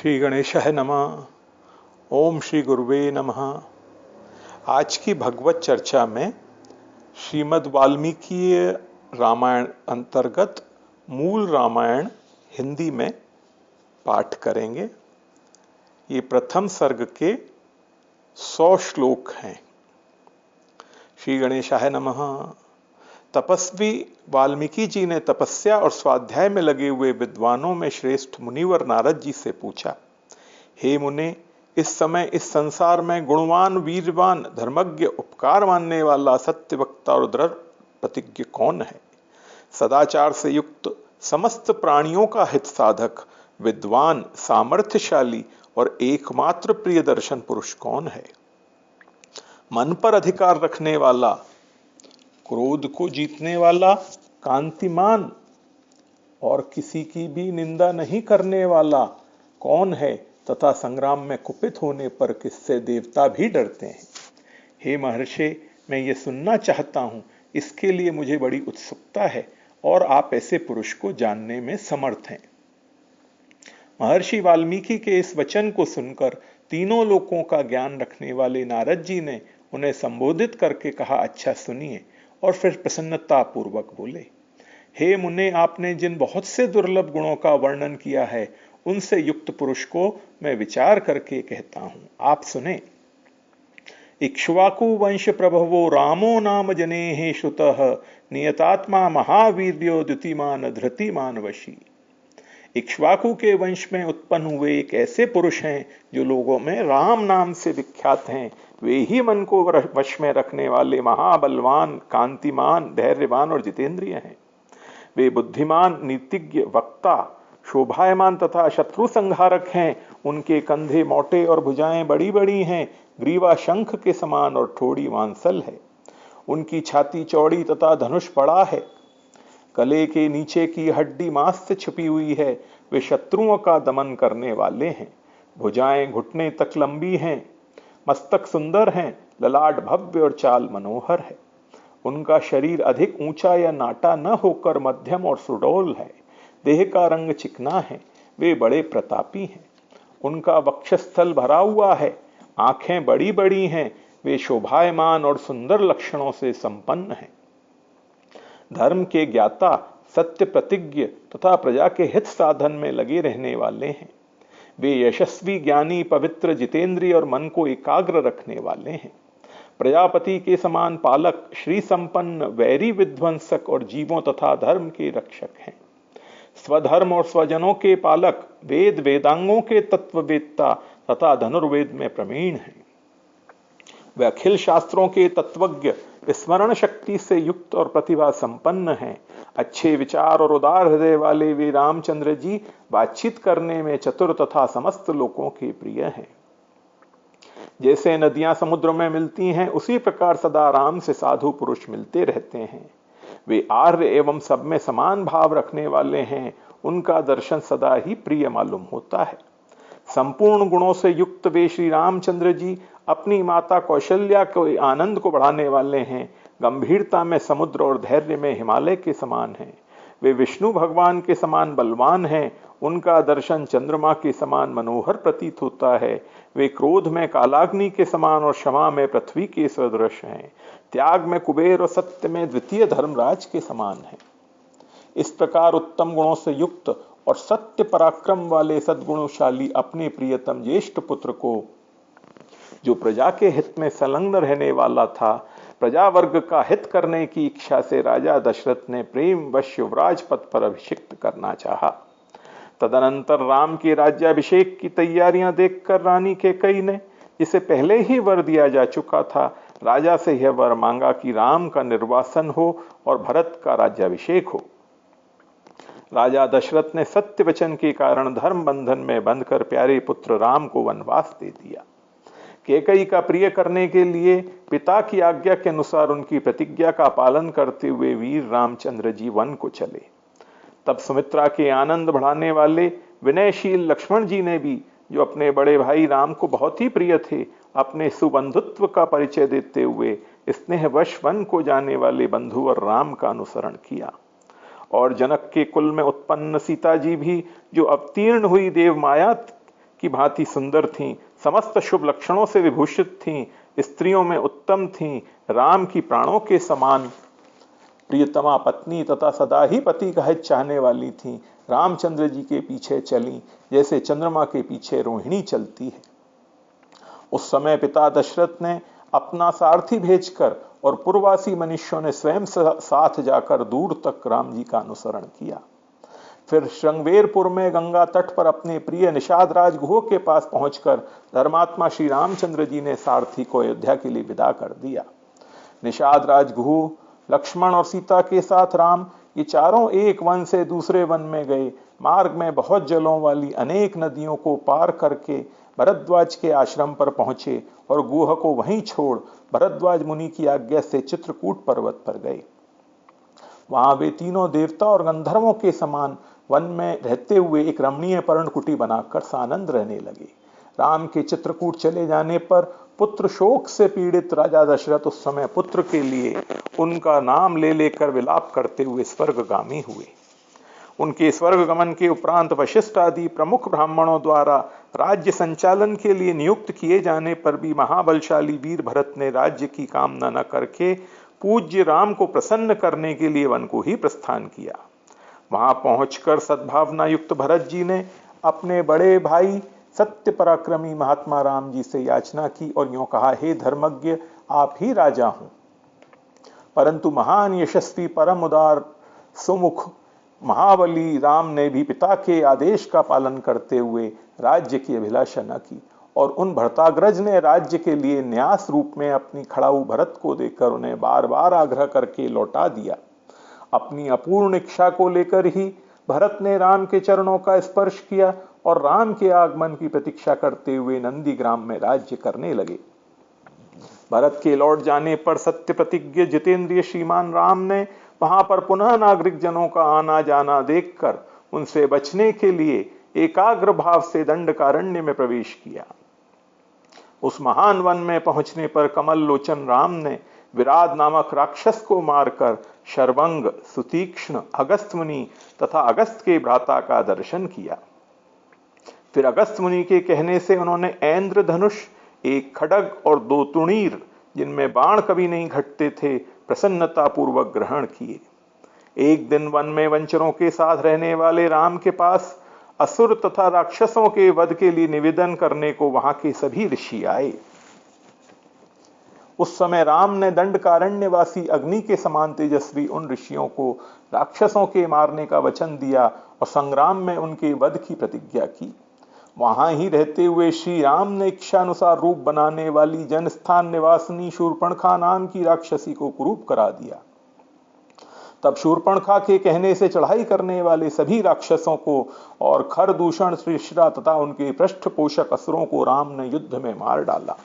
श्री गणेशाय नमः। ओम श्री गुरुवे नमः। आज की भगवत चर्चा में श्रीमद् वाल्मीकि रामायण अंतर्गत मूल रामायण हिंदी में पाठ करेंगे। ये प्रथम सर्ग के 100 श्लोक हैं। श्री गणेशाय नमः। तपस्वी वाल्मीकि जी ने तपस्या और स्वाध्याय में लगे हुए विद्वानों में श्रेष्ठ मुनिवर नारद जी से पूछा, हे मुने, इस समय इस संसार में गुणवान, वीरवान, धर्मज्ञ, उपकार मानने वाला, सत्य वक्ता और दृढ़ प्रतिज्ञ कौन है? सदाचार से युक्त, समस्त प्राणियों का हित साधक, विद्वान, सामर्थ्यशाली और एकमात्र प्रिय दर्शन पुरुष कौन है? मन पर अधिकार रखने वाला, क्रोध को जीतने वाला, कांतिमान और किसी की भी निंदा नहीं करने वाला कौन है तथा संग्राम में कुपित होने पर किससे देवता भी डरते हैं? हे महर्षि, मैं ये सुनना चाहता हूं, इसके लिए मुझे बड़ी उत्सुकता है और आप ऐसे पुरुष को जानने में समर्थ हैं। महर्षि वाल्मीकि के इस वचन को सुनकर तीनों लोकों का ज्ञान रखने वाले नारद जी ने उन्हें संबोधित करके कहा, अच्छा सुनिए, और फिर प्रसन्नता पूर्वक बोले, हे मुने, आपने जिन बहुत से दुर्लभ गुणों का वर्णन किया है, उनसे युक्त पुरुष को मैं विचार करके कहता हूं, आप सुने। इक्ष्वाकु वंश प्रभवो रामो नाम जनेः श्रुतः, नियतात्मा महावीर्यो द्युतिमान धृतिमान वशी। इक्ष्वाकु के वंश में उत्पन्न हुए एक ऐसे पुरुष हैं जो लोगों में राम नाम से विख्यात हैं। वे ही मन को वश में रखने वाले महाबलवान, कांतिमान, धैर्यवान और जितेंद्रिय हैं। वे बुद्धिमान, नीतिज्ञ, वक्ता, शोभायमान तथा शत्रु संहारक हैं। उनके कंधे मोटे और भुजाएं बड़ी बड़ी हैं। ग्रीवा शंख के समान और ठोड़ी मांसल है। उनकी छाती चौड़ी तथा धनुष बड़ा है। गले के नीचे की हड्डी मांस से छुपी हुई है। वे शत्रुओं का दमन करने वाले हैं। भुजाएं घुटने तक लंबी हैं। मस्तक सुंदर हैं। ललाट भव्य और चाल मनोहर है। उनका शरीर अधिक ऊंचा या नाटा न होकर मध्यम और सुडौल है। देह का रंग चिकना है। वे बड़े प्रतापी हैं। उनका वक्षस्थल भरा हुआ है। आंखें बड़ी बड़ी हैं। वे शोभायमान और सुंदर लक्षणों से संपन्न हैं। धर्म के ज्ञाता, सत्य प्रतिज्ञ तथा प्रजा के हित साधन में लगे रहने वाले हैं। वे यशस्वी, ज्ञानी, पवित्र, जितेंद्रिय और मन को एकाग्र रखने वाले हैं। प्रजापति के समान पालक, श्री संपन्न, वैरी विध्वंसक और जीवों तथा धर्म के रक्षक हैं। स्वधर्म और स्वजनों के पालक, वेद वेदांगों के तत्ववेत्ता तथा धनुर्वेद में प्रवीण हैं। वे अखिल शास्त्रों के तत्वज्ञ, स्मरण शक्ति से युक्त और प्रतिभा संपन्न हैं। अच्छे विचार और उदार हृदय वाले वे रामचंद्र जी बातचीत करने में चतुर तथा समस्त लोगों के प्रिय हैं। जैसे नदियां समुद्र में मिलती हैं, उसी प्रकार सदा राम से साधु पुरुष मिलते रहते हैं। वे आर्य एवं सब में समान भाव रखने वाले हैं। उनका दर्शन सदा ही प्रिय मालूम होता है। संपूर्ण गुणों से युक्त वे श्री रामचंद्र जी अपनी माता कौशल्या के आनंद को बढ़ाने वाले हैं। गंभीरता में समुद्र और धैर्य में हिमालय के समान हैं। वे विष्णु भगवान के समान बलवान हैं। उनका दर्शन चंद्रमा के समान मनोहर प्रतीत होता है। वे क्रोध में कालाग्नि के समान और क्षमा में पृथ्वी के सदृश हैं। त्याग में कुबेर और सत्य में द्वितीय धर्मराज के समान हैं। इस प्रकार उत्तम गुणों से युक्त और सत्य पराक्रम वाले सद्गुणशाली अपने प्रियतम ज्येष्ठ पुत्र को, जो प्रजा के हित में संलग्न रहने वाला था, प्रजा वर्ग का हित करने की इच्छा से राजा दशरथ ने प्रेम वश युवराज पद पर अभिषिक्त करना चाहा। तदनंतर राम के राज्याभिषेक की तैयारियां देखकर रानी कैकेयी ने, जिसे पहले ही वर दिया जा चुका था, राजा से यह वर मांगा कि राम का निर्वासन हो और भरत का राज्याभिषेक हो। राजा दशरथ ने सत्य वचन के कारण धर्म बंधन में बंधकर प्यारे पुत्र राम को वनवास दे दिया। कैकेयी का प्रिय करने के लिए पिता की आज्ञा के अनुसार उनकी प्रतिज्ञा का पालन करते हुए वीर रामचंद्र जी वन को चले। तब सुमित्रा के आनंद बढ़ाने वाले विनयशील लक्ष्मण जी ने भी, जो अपने बड़े भाई राम को बहुत ही प्रिय थे, अपने सुबंधुत्व का परिचय देते हुए स्नेहवश वन को जाने वाले बंधुवर राम का अनुसरण किया। और जनक के कुल में उत्पन्न सीता जी भी, जो अवतीर्ण हुई देव माया की भांति सुंदर थीं, समस्त शुभ लक्षणों से विभूषित थीं, स्त्रियों में उत्तम थीं, राम की प्राणों के समान प्रियतमा पत्नी तथा सदा ही पति का हित चाहने वाली थीं, रामचंद्र जी के पीछे चली जैसे चंद्रमा के पीछे रोहिणी चलती है। उस समय पिता दशरथ ने अपना सारथी भेजकर और पूर्ववासी मनुष्यों ने स्वयं साथ जाकर दूर तक राम जी का अनुसरण किया। फिर श्रृंगवेरपुर में गंगा तट पर अपने प्रिय निषाद राज गुह के पास पहुंचकर धर्मात्मा श्री रामचंद्र जी ने सारथी को अयोध्या के लिए विदा कर दिया। निषाद राज गुह, लक्ष्मण और सीता के साथ राम ये चारों एक वन से दूसरे वन में गए। मार्ग में बहुत जलों वाली अनेक नदियों को पार करके भरद्वाज के आश्रम पर पहुंचे और गुह को वहीं छोड़ भरद्वाज मुनि की आज्ञा से चित्रकूट पर्वत पर गए। वहां वे तीनों देवता और गंधर्वों के समान वन में रहते हुए एक रमणीय पर्णकुटी बनाकर सानंद रहने लगे। राम के चित्रकूट चले जाने पर पुत्र शोक से पीड़ित राजा दशरथ उस समय पुत्र के लिए उनका नाम ले लेकर विलाप करते हुए स्वर्गगामी हुए। उनके स्वर्ग गमन के उपरांत वशिष्ठ आदि प्रमुख ब्राह्मणों द्वारा राज्य संचालन के लिए नियुक्त किए जाने पर भी महाबलशाली वीर भरत ने राज्य की कामना न करके पूज्य राम को प्रसन्न करने के लिए वन को ही प्रस्थान किया। वहां पहुंचकर सद्भावना युक्त भरत जी ने अपने बड़े भाई सत्य पराक्रमी महात्मा राम जी से याचना की और यूं कहा, हे धर्मज्ञ, आप ही राजा हों। परंतु महान यशस्वी परम उदार सुमुख महाबली राम ने भी पिता के आदेश का पालन करते हुए राज्य की अभिलाषा न की और उन भरताग्रज ने राज्य के लिए न्यास रूप में अपनी खड़ाऊ भरत को देकर उन्हें बार बार आग्रह करके लौटा दिया। अपनी अपूर्ण इच्छा को लेकर ही भरत ने राम के चरणों का स्पर्श किया और राम के आगमन की प्रतीक्षा करते हुए नंदीग्राम में राज्य करने लगे। भरत के लौट जाने पर सत्य प्रतिज्ञ जितेंद्रिय श्रीमान राम ने वहां पर पुनः नागरिक जनों का आना जाना देखकर उनसे बचने के लिए एकाग्र भाव से दंडकारण्य में प्रवेश किया। उस महान वन में पहुंचने पर कमल लोचन राम ने विराट नामक राक्षस को मारकर शर्वंग, सुतीक्ष्ण, अगस्त मुनि तथा अगस्त के भ्राता का दर्शन किया। फिर अगस्त मुनि के कहने से उन्होंने ऐन्द्र धनुष, एक खड्ग और 2 तुणीर जिनमें बाण कभी नहीं घटते थे प्रसन्नता पूर्वक ग्रहण किए। एक दिन वन में वंचरों के साथ रहने वाले राम के पास असुर तथा राक्षसों के वध के लिए निवेदन करने को वहां के सभी ऋषि आए। उस समय राम ने दंडकारण्यवासी अग्नि के समान तेजस्वी उन ऋषियों को राक्षसों के मारने का वचन दिया और संग्राम में उनके वध की प्रतिज्ञा की। वहां ही रहते हुए श्री राम ने इच्छानुसार रूप बनाने वाली जनस्थान निवासिनी शूर्पणखा नाम की राक्षसी को कुरूप करा दिया। तब शूर्पणखा के कहने से चढ़ाई करने वाले सभी राक्षसों को और खरदूषण, श्रीश्रा तथा उनके पृष्ठपोषक असुरों को राम ने युद्ध में मार डाला।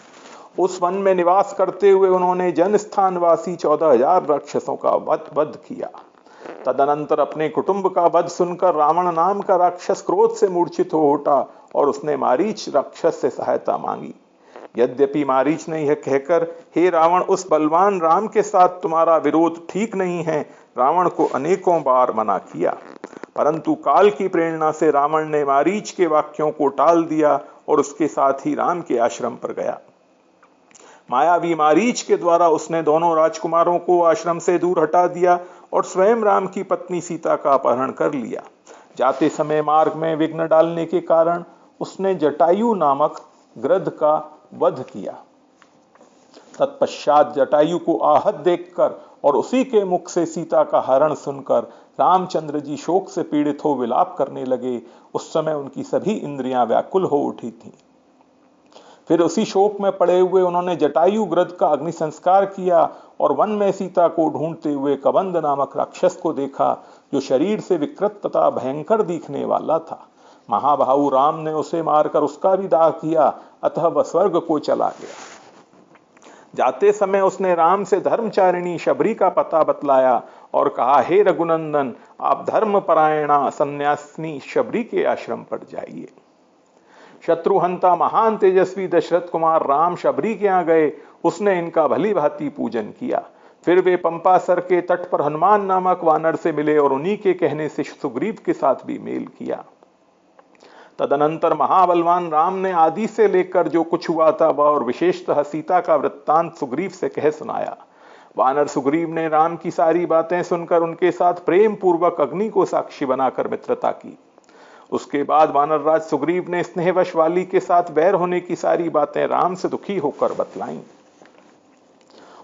उस वन में निवास करते हुए उन्होंने जनस्थानवासी 14,000 राक्षसों का वध किया। तदनंतर अपने कुटुंब का वध सुनकर रावण नाम का राक्षस क्रोध से मूर्छित हो उठा और उसने मारीच राक्षस से सहायता मांगी। यद्यपि मारीच ने यह कहकर, हे रावण, उस बलवान राम के साथ तुम्हारा विरोध ठीक नहीं है, रावण को अनेकों बार मना किया, परंतु काल की प्रेरणा से रावण ने मारीच के वाक्यों को टाल दिया और उसके साथ ही राम के आश्रम पर गया। मायावी मारीच के द्वारा उसने दोनों राजकुमारों को आश्रम से दूर हटा दिया और स्वयं राम की पत्नी सीता का अपहरण कर लिया। जाते समय मार्ग में विघ्न डालने के कारण उसने जटायु नामक गृध का वध किया। तत्पश्चात जटायु को आहत देखकर और उसी के मुख से सीता का हरण सुनकर रामचंद्र जी शोक से पीड़ित हो विलाप करने लगे। उस समय उनकी सभी इंद्रियां व्याकुल हो उठी थीं। फिर उसी शोक में पड़े हुए उन्होंने जटायु गृध का अग्नि संस्कार किया और वन में सीता को ढूंढते हुए कबंध नामक राक्षस को देखा, जो शरीर से विकृत तथा भयंकर दिखने वाला था। महाबाहु राम ने उसे मारकर उसका भी दाह किया, अतः वह स्वर्ग को चला गया। जाते समय उसने राम से धर्मचारिणी शबरी का पता बतलाया और कहा, हे रघुनंदन, आप धर्मपरायणा सन्यासिनी शबरी के आश्रम पर जाइए। शत्रुहंता महान तेजस्वी दशरथ कुमार राम शबरी के यहाँ गए। उसने इनका भली भांति पूजन किया। फिर वे पंपासर के तट पर हनुमान नामक वानर से मिले और उन्हीं के कहने से सुग्रीव के साथ भी मेल किया। तदनंतर महाबलवान राम ने आदि से लेकर जो कुछ हुआ था वह और विशेषतः सीता का वृत्तांत सुग्रीव से कह सुनाया। वानर सुग्रीव ने राम की सारी बातें सुनकर उनके साथ प्रेम पूर्वक अग्नि को साक्षी बनाकर मित्रता की। उसके बाद वानर राज सुग्रीव ने स्नेहवश वाली के साथ वैर होने की सारी बातें राम से दुखी होकर बतलाईं।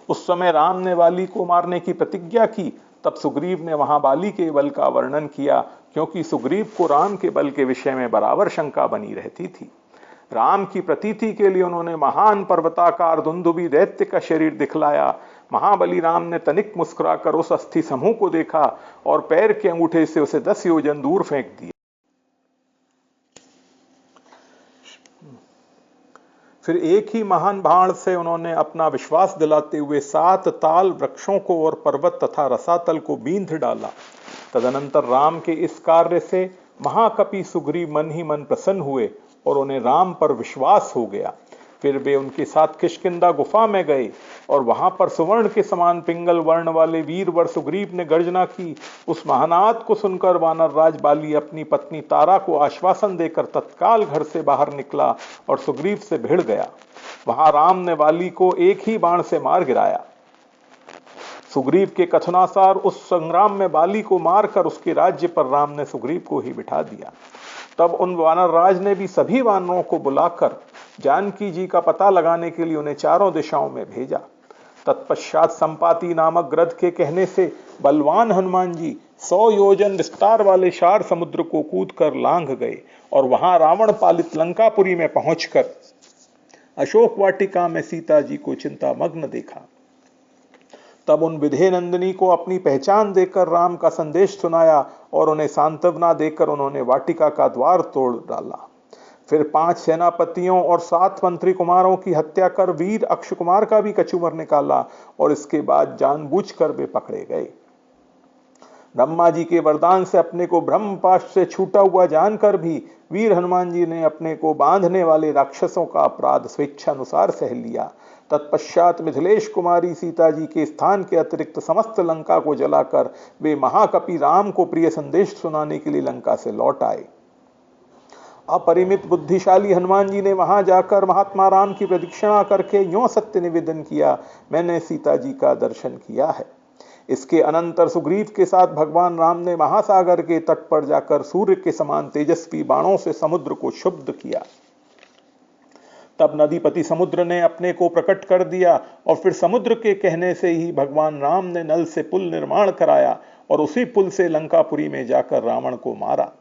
उस समय राम ने वाली को मारने की प्रतिज्ञा की। तब सुग्रीव ने वहां बाली के बल का वर्णन किया, क्योंकि सुग्रीव को राम के बल के विषय में बराबर शंका बनी रहती थी। राम की प्रतीति के लिए उन्होंने महान पर्वताकार दुंदुभी दैत्य का शरीर दिखलाया। महाबली राम ने तनिक मुस्कुराकर उस अस्थि समूह को देखा और पैर के अंगूठे से उसे 10 योजन दूर फेंक दिया। फिर एक ही महान बाण से उन्होंने अपना विश्वास दिलाते हुए 7 ताल वृक्षों को और पर्वत तथा रसातल को बींध डाला। तदनंतर राम के इस कार्य से महाकपि सुग्रीव मन ही मन प्रसन्न हुए और उन्हें राम पर विश्वास हो गया। फिर वे उनके साथ किष्किंधा गुफा में गए और वहां पर सुवर्ण के समान पिंगल वर्ण वाले वीरवर सुग्रीव ने गर्जना की। उस महानाद को सुनकर वानर राज बाली अपनी पत्नी तारा को आश्वासन देकर तत्काल घर से बाहर निकला और सुग्रीव से भिड़ गया। वहां राम ने वाली को एक ही बाण से मार गिराया। सुग्रीव के कथनानुसार उस संग्राम में बाली को मारकर उसके राज्य पर राम ने सुग्रीव को ही बिठा दिया। तब उन वानर राज ने भी सभी वानरों को बुलाकर जानकी जी का पता लगाने के लिए उन्हें चारों दिशाओं में भेजा। तत्पश्चात संपाति नामक गृध के कहने से बलवान हनुमान जी 100 योजन विस्तार वाले शार समुद्र को कूदकर लांघ गए और वहां रावण पालित लंकापुरी में पहुंचकर अशोक वाटिका में सीता जी को चिंतामग्न देखा। तब उन विधेय नंदिनी को अपनी पहचान देकर राम का संदेश सुनाया और उन्हें सांत्वना देकर उन्होंने वाटिका का द्वार तोड़ डाला। फिर 5 सेनापतियों और 7 मंत्री कुमारों की हत्या कर वीर अक्ष कुमार का भी कचूमर निकाला और इसके बाद जानबूझकर वे पकड़े गए। ब्रह्मा जी के वरदान से अपने को ब्रह्मपाश से छूटा हुआ जानकर भी वीर हनुमान जी ने अपने को बांधने वाले राक्षसों का अपराध स्वेच्छानुसार सह लिया। तत्पश्चात मिथिलेश कुमारी सीता जी के स्थान के अतिरिक्त समस्त लंका को जलाकर वे महाकपि राम को प्रिय संदेश सुनाने के लिए लंका से लौट आए। अपरिमित बुद्धिशाली हनुमान जी ने वहां जाकर महात्मा राम की प्रदक्षिणा करके यों सत्य निवेदन किया, मैंने सीता जी का दर्शन किया है। इसके अनंतर सुग्रीव के साथ भगवान राम ने महासागर के तट पर जाकर सूर्य के समान तेजस्वी बाणों से समुद्र को क्षुब्ध किया। तब नदीपति समुद्र ने अपने को प्रकट कर दिया और फिर समुद्र के कहने से ही भगवान राम ने नल से पुल निर्माण कराया और उसी पुल से लंकापुरी में जाकर रावण को मारा।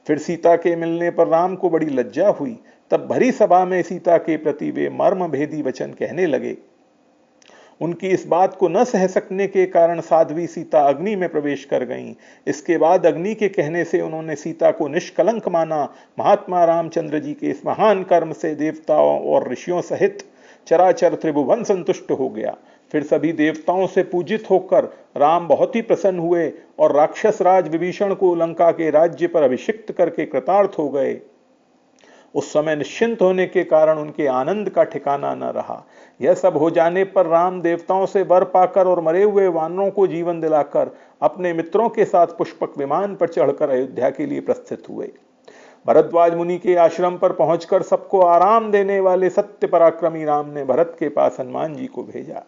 फिर सीता के मिलने पर राम को बड़ी लज्जा हुई। तब भरी सभा में सीता के प्रति वे मर्म भेदी वचन कहने लगे। उनकी इस बात को न सह सकने के कारण साध्वी सीता अग्नि में प्रवेश कर गईं। इसके बाद अग्नि के कहने से उन्होंने सीता को निष्कलंक माना। महात्मा रामचंद्र जी के इस महान कर्म से देवताओं और ऋषियों सहित चराचर त्रिभुवन संतुष्ट हो गया। फिर सभी देवताओं से पूजित होकर राम बहुत ही प्रसन्न हुए और राक्षस राज विभीषण को लंका के राज्य पर अभिषिक्त करके कृतार्थ हो गए। उस समय निश्चिंत होने के कारण उनके आनंद का ठिकाना न रहा। यह सब हो जाने पर राम देवताओं से वर पाकर और मरे हुए वानरों को जीवन दिलाकर अपने मित्रों के साथ पुष्पक विमान पर चढ़कर अयोध्या के लिए प्रस्थित हुए। भरद्वाज मुनि के आश्रम पर पहुंचकर सबको आराम देने वाले सत्य पराक्रमी राम ने भरत के पास हनुमान जी को भेजा।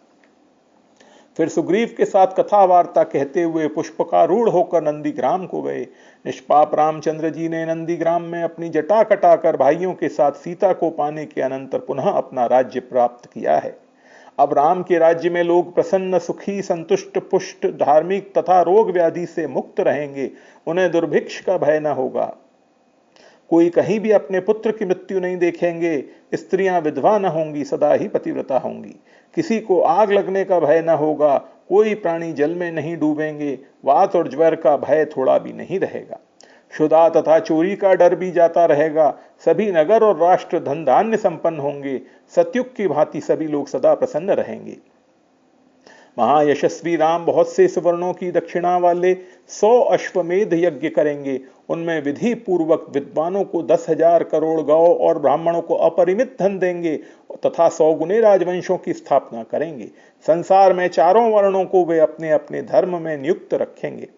फिर सुग्रीव के साथ कथा वार्ता कहते हुए पुष्पकारूढ़ होकर नंदीग्राम को गए। निष्पाप रामचंद्र जी ने नंदीग्राम में अपनी जटा कटाकर भाइयों के साथ सीता को पाने के अनंतर पुनः अपना राज्य प्राप्त किया है। अब राम के राज्य में लोग प्रसन्न, सुखी, संतुष्ट, पुष्ट, धार्मिक तथा रोग व्याधि से मुक्त रहेंगे। उन्हें दुर्भिक्ष का भय न होगा। कोई कहीं भी अपने पुत्र की मृत्यु नहीं देखेंगे। स्त्रियां विधवा न होंगी, सदा ही पतिव्रता होंगी। किसी को आग लगने का भय न होगा। कोई प्राणी जल में नहीं डूबेंगे। वात और ज्वर का भय थोड़ा भी नहीं रहेगा। क्षुधा तथा चोरी का डर भी जाता रहेगा। सभी नगर और राष्ट्र धन धान्य संपन्न होंगे। सतयुग की भांति सभी लोग सदा प्रसन्न रहेंगे। महायशस्वी राम बहुत से सुवर्णों की दक्षिणा वाले 100 अश्वमेध यज्ञ करेंगे। उनमें विधि पूर्वक विद्वानों को 10,000 करोड़ गौ और ब्राह्मणों को अपरिमित धन देंगे तथा 100 गुने राजवंशों की स्थापना करेंगे। संसार में चारों वर्णों को वे अपने अपने धर्म में नियुक्त रखेंगे।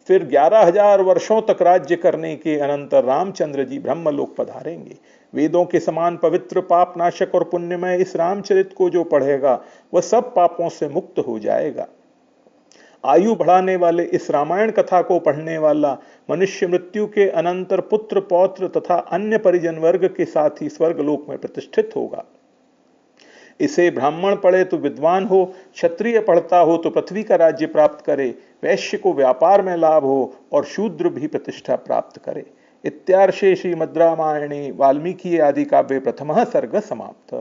फिर 11,000 वर्षों तक राज्य करने के अनंतर रामचंद्र जी ब्रह्मलोक पधारेंगे। वेदों के समान पवित्र, पाप नाशक और पुण्यमय इस रामचरित को जो पढ़ेगा वह सब पापों से मुक्त हो जाएगा। आयु बढ़ाने वाले इस रामायण कथा को पढ़ने वाला मनुष्य मृत्यु के अनंतर पुत्र, पौत्र तथा अन्य परिजन वर्ग के साथ ही स्वर्गलोक में प्रतिष्ठित होगा। इसे ब्राह्मण पढ़े तो विद्वान हो, क्षत्रिय पढ़ता हो तो पृथ्वी का राज्य प्राप्त करे, वैश्य को व्यापार में लाभ हो और शूद्र भी प्रतिष्ठा प्राप्त करे। इत्यार्षे श्रीमद् रामायणे वाल्मीकि आदि काव्ये प्रथमः सर्ग समाप्त।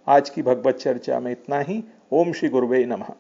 आज की भगवत चर्चा में इतना ही। ओम श्री गुरुवे नमः।